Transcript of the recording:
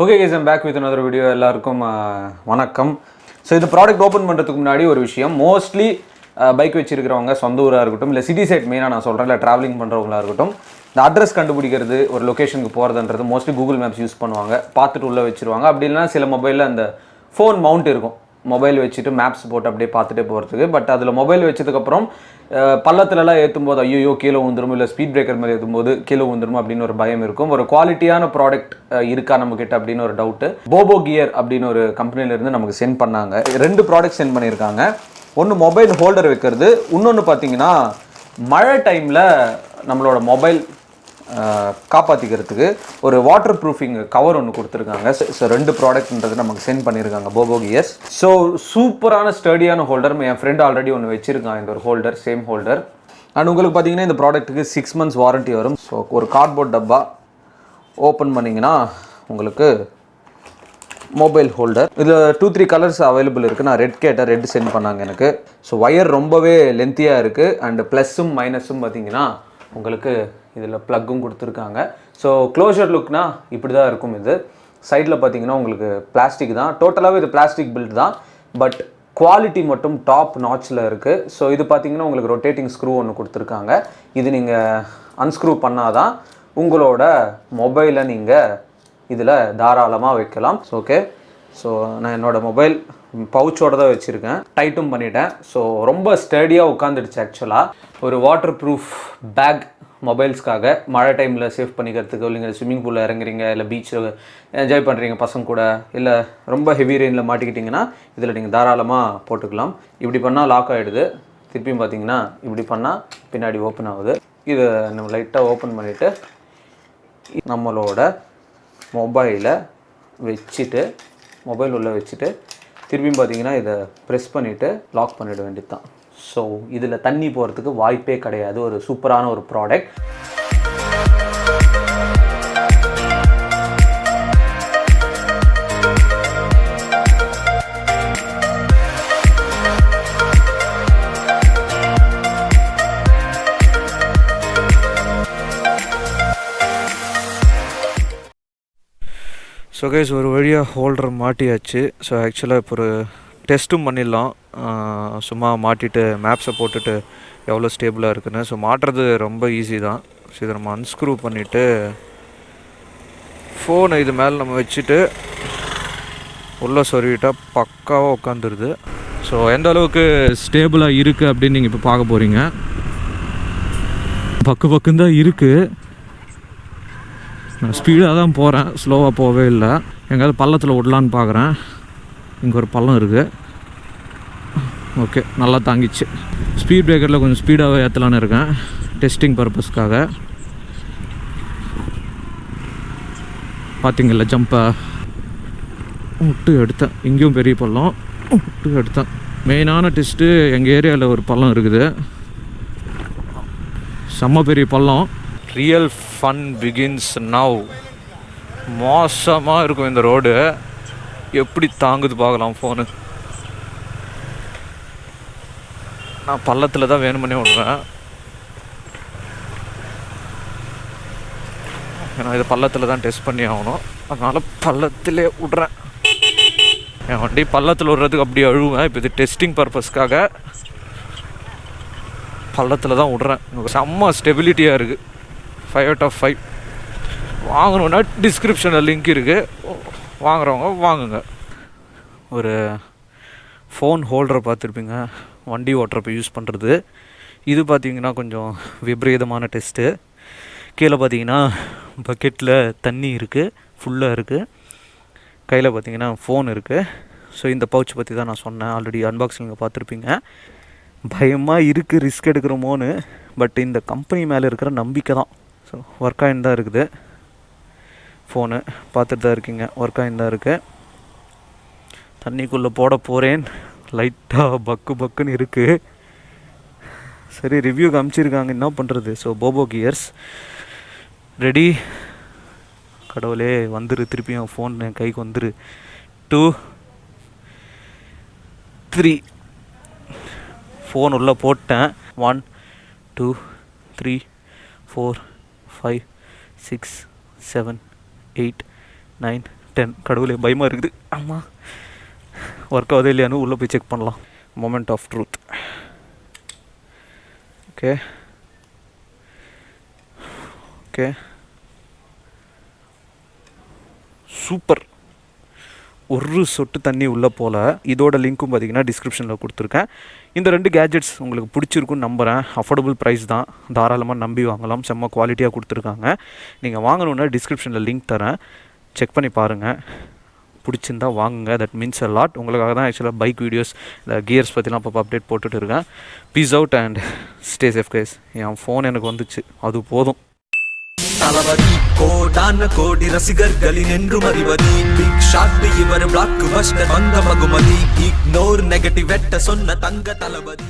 Okay guys, I'm back with another video. எல்லாருக்கும் வணக்கம். So இந்த ப்ராடக்ட் ஓப்பன் பண்ணுறதுக்கு முன்னாடி ஒரு விஷயம், மோஸ்ட்லி பைக் வச்சிருக்கிறவங்க சொந்த ஊராக இருக்கட்டும், இல்லை சிட்டி சைட் மெயினாக நான் சொல்கிறேன், இல்லை ட்ராவலிங் பண்ணுறவங்களா இருக்கட்டும், இந்த அட்ரஸ் கண்டுபிடிக்கிறது, ஒரு லொக்கேஷனுக்கு போகிறதுன்றது மோஸ்ட்லி கூகுள் மேப்ஸ் யூஸ் பண்ணுவாங்க, பார்த்துட்டு உள்ளே வச்சுருவாங்க. அப்படி இல்லைனா சில மொபைலில் அந்த ஃபோன் மவுண்ட் இருக்கும், மொபைல் வச்சுட்டு மேப்ஸ் போட்டு அப்படியே பார்த்துட்டே போகிறதுக்கு. பட் அதில் மொபைல் வச்சதுக்கப்புறம் பள்ளத்துலலாம் ஏற்றும் போது ஐயோ கீழே விழுந்துரும், இல்லை ஸ்பீட் பிரேக்கர் மாதிரி ஏற்றும் போது கீழே விழுந்துரும் அப்படின்னு ஒரு பயம் இருக்கும். ஒரு குவாலிட்டியான ப்ராடக்ட் இருக்கா நம்மக்கிட்ட அப்படின்னு ஒரு டவுட்டு. BoboGear அப்படின்னு ஒரு கம்பெனிலேருந்து நமக்கு சென்ட் பண்ணாங்க. 2 ப்ராடக்ட் சென்ட் பண்ணியிருக்காங்க. ஒன்று மொபைல் ஹோல்டர் வைக்கிறது, இன்னொன்று பார்த்தீங்கன்னா மழை டைமில் நம்மளோட மொபைல் காப்பாற்றிக்கிறதுக்கு ஒரு வாட்டர் ப்ரூஃபிங் கவர் ஒன்று கொடுத்துருக்காங்க. ஸோ 2 ப்ராடக்ட்ன்றது நமக்கு சென்ட் பண்ணியிருக்காங்க BoboGear. ஸோ சூப்பரான ஸ்டடியான ஹோல்டர். என் ஃப்ரெண்ட் ஆல்ரெடி ஒன்று வச்சுருக்கான் இந்த ஒரு ஹோல்டர், சேம் ஹோல்டர். அண்ட் உங்களுக்கு பார்த்தீங்கன்னா இந்த ப்ராடக்ட்டுக்கு 6 months வாரண்ட்டி வரும். ஸோ ஒரு கார்ட்போர்ட் டப்பா ஓப்பன் பண்ணிங்கன்னா உங்களுக்கு மொபைல் ஹோல்டர். இதில் 2-3 கலர்ஸ் அவைலபிள் இருக்குது. நான் ரெட் கேட்டேன், ரெட் சென்ட் பண்ணாங்க எனக்கு. ஸோ ஒயர் ரொம்பவே லென்த்தியாக இருக்குது. அண்டு ப்ளஸ்ஸும் மைனஸும் பார்த்தீங்கன்னா உங்களுக்கு இதில் ப்ளக்கும் கொடுத்துருக்காங்க. ஸோ க்ளோஷர் லுக்னா இப்படி தான் இருக்கும். இது சைடில் பார்த்தீங்கன்னா உங்களுக்கு பிளாஸ்டிக் தான், டோட்டலாகவே இது பிளாஸ்டிக் பில்ட் தான், பட் குவாலிட்டி மட்டும் டாப் நாட்சில் இருக்குது. ஸோ இது பார்த்தீங்கன்னா உங்களுக்கு ரொட்டேட்டிங் ஸ்க்ரூ ஒன்று கொடுத்துருக்காங்க. இது நீங்கள் அன்ஸ்க்ரூ பண்ணாதான் உங்களோட மொபைலை நீங்கள் இதில் தாராளமாக வைக்கலாம். ஓகே, ஸோ நான் என்னோடய மொபைல் பவுச்சோடு தான் வச்சுருக்கேன், டைட்டும் பண்ணிட்டேன். ஸோ ரொம்ப ஸ்டடியாக உட்காந்துடுச்சு. ஆக்சுவலாக ஒரு வாட்டர் ப்ரூஃப் பேக் மொபைல்ஸ்க்காக மழை டைமில் சேவ் பண்ணிக்கிறதுக்கு, இல்லைங்க ஸ்விம்மிங் பூலில் இறங்குறீங்க, இல்லை பீச்சில் என்ஜாய் பண்ணுறீங்க பசங்க கூட, இல்லை ரொம்ப ஹெவி ரெயினில் மாட்டிக்கிட்டிங்கன்னா இதில் நீங்கள் தாராளமாக போட்டுக்கலாம். இப்படி பண்ணால் லாக் ஆகிடுது. திருப்பியும் பார்த்தீங்கன்னா இப்படி பண்ணால் பின்னாடி ஓப்பன் ஆகுது. இதை நம்ம லைட்டாக ஓப்பன் பண்ணிவிட்டு நம்மளோட மொபைலை வச்சுட்டு, மொபைல் உள்ளே வச்சுட்டு திருப்பியும் பார்த்தீங்கன்னா இதை ப்ரெஸ் பண்ணிவிட்டு லாக் பண்ணிட வேண்டியது தான். ஸோ இதில் தண்ணி போகிறதுக்கு வாய்ப்பே கிடையாது. ஒரு சூப்பரான ஒரு ப்ராடக்ட். ஸோ கைஸ், ஒரு வழியாக ஹோல்டர் மாட்டியாச்சு. ஸோ ஆக்சுவலாக இப்போ ஒரு டெஸ்ட்டும் பண்ணிடலாம். சும்மா மாட்டிட்டு மேப்ஸை போட்டுட்டு எவ்வளோ ஸ்டேபிளாக இருக்குன்னு. ஸோ மாட்டுறது ரொம்ப ஈஸி தான். ஸோ இதை நம்ம அன்ஸ்க்ரூ பண்ணிவிட்டு ஃபோனை இது மேலே நம்ம வச்சுட்டு உள்ளே சொருவிட்டால் பக்காவாக உட்காந்துருது. ஸோ எந்த அளவுக்கு ஸ்டேபிளாக இருக்குது அப்படின்னு நீங்கள் இப்போ பார்க்க போகிறீங்க. பக்குன்னு தான் இருக்குது. நான் ஸ்பீடாக தான் போகிறேன், ஸ்லோவாக போகவே இல்லை. எங்கேயாவது பள்ளத்தில் விடலான்னு பார்க்குறேன். இங்கே ஒரு பள்ளம் இருக்குது. ஓகே, நல்லா தாங்கிச்சு. ஸ்பீட் பிரேக்கரில் கொஞ்சம் ஸ்பீடாகவே ஏற்றலான்னு இருக்கேன், டெஸ்டிங் பர்பஸ்க்காக. பார்த்தீங்கல்ல, ஜம்பை விட்டு எடுத்தேன். இங்கேயும் பெரிய பள்ளம் விட்டு எடுத்தேன். மெயினான டெஸ்ட்டு எங்கள் ஏரியாவில் ஒரு பள்ளம் இருக்குது, செம்ம பெரிய பள்ளம். Real fun begins now. மோசமாக இருக்கும் இந்த ரோடு. எப்படி தாங்குது பார்க்கலாம் ஃபோனு. நான் பள்ளத்தில் தான் வேணுமனே விட்றேன், ஏன்னா இது பள்ளத்தில் தான் டெஸ்ட் பண்ணி ஆகணும். அதனால் பள்ளத்திலே விட்றேன். என் வண்டி பள்ளத்தில் விட்றதுக்கு அப்படி அழுவேன். இப்போ இது டெஸ்டிங் பர்பஸ்க்காக பள்ளத்தில் தான் விட்றேன். செம்ம ஸ்டெபிலிட்டியாக இருக்குது. 5 out of 5. வாங்கணுன்னா டிஸ்கிரிப்ஷனில் லிங்க் இருக்குது, வாங்குறவங்க வாங்குங்க. ஒரு ஃபோன் ஹோல்டரை பார்த்துருப்பீங்க, வண்டி ஓட்டுறப்ப யூஸ் பண்ணுறது. இது பார்த்திங்கன்னா கொஞ்சம் விபரீதமான டெஸ்ட்டு. கீழே பார்த்தீங்கன்னா பக்கெட்டில் தண்ணி இருக்குது, ஃபுல்லாக இருக்குது. கையில் பார்த்திங்கன்னா ஃபோன் இருக்குது. ஸோ இந்த பவுச் பற்றி தான் நான் சொன்னேன், ஆல்ரெடி அன்பாக்சிங்கில் பார்த்துருப்பீங்க. பயமாக இருக்குது ரிஸ்க் எடுக்கிறோமோன்னு. பட் இந்த கம்பெனி மேலே இருக்கிற நம்பிக்கை தான். ஸோ ஒர்க் ஆகின்னு தான் இருக்குது. ஃபோனு பார்த்துட்டு தான் இருக்கீங்க, ஒர்க் ஆகின்னு தான் இருக்குது. தண்ணிக்குள்ளே போட போகிறேன். லைட்டாக பக்குன்னு இருக்குது. சரி, ரிவ்யூ காமிச்சிருக்காங்க, என்ன பண்ணுறது. So BoboGears ready. கடவுளே வந்துரு, திருப்பியும் ஃபோன் என் கைக்கு வந்துரு. 2 3 ஃபோன் உள்ளே போட்டேன். 1 2 3 4 5 6 7 8 9 பண்ணிட்டேன். கடவுளே பயமாக இருக்குது. ஆமாம், ஒர்க் ஆகுது இல்லையானு உள்ளே போய் செக் பண்ணலாம். Moment of truth. Okay okay, super. ஒரு சொட்டு தண்ணி உள்ளே போல். இதோட லிங்க்கும் பார்த்தீங்கன்னா டிஸ்கிரிப்ஷனில் கொடுத்துருக்கேன். இந்த 2 கேஜெட்ஸ் உங்களுக்கு பிடிச்சிருக்குன்னு நம்புகிறேன். அஃபோர்டபுள் ப்ரைஸ் தான், தாராளமாக நம்பி வாங்கலாம். செம்ம குவாலிட்டியாக கொடுத்துருக்காங்க. நீங்கள் வாங்கணுன்னா டிஸ்கிரிப்ஷனில் லிங்க் தரேன், செக் பண்ணி பாருங்கள். பிடிச்சிருந்தா வாங்குங்க. That means a lot. உங்களுக்காக தான் ஆக்சுவலாக பைக் வீடியோஸ், இந்த கியர்ஸ் பற்றிலாம் அப்போ அப்டேட் போட்டுட்டு இருக்கேன். Peace out and stay safe guys. N phone எனக்கு வந்துச்சு, அது போதும். தளபதி கோடான கோடி ரசிகர்களின் என்றும் அறிவதி. பிக் ஷாட் இவர் பிளாக் பஸ்டர் வந்த மகுமதி. இக்னோர் நெகட்டிவ் வெட்ட சொன்ன தங்க தளபதி.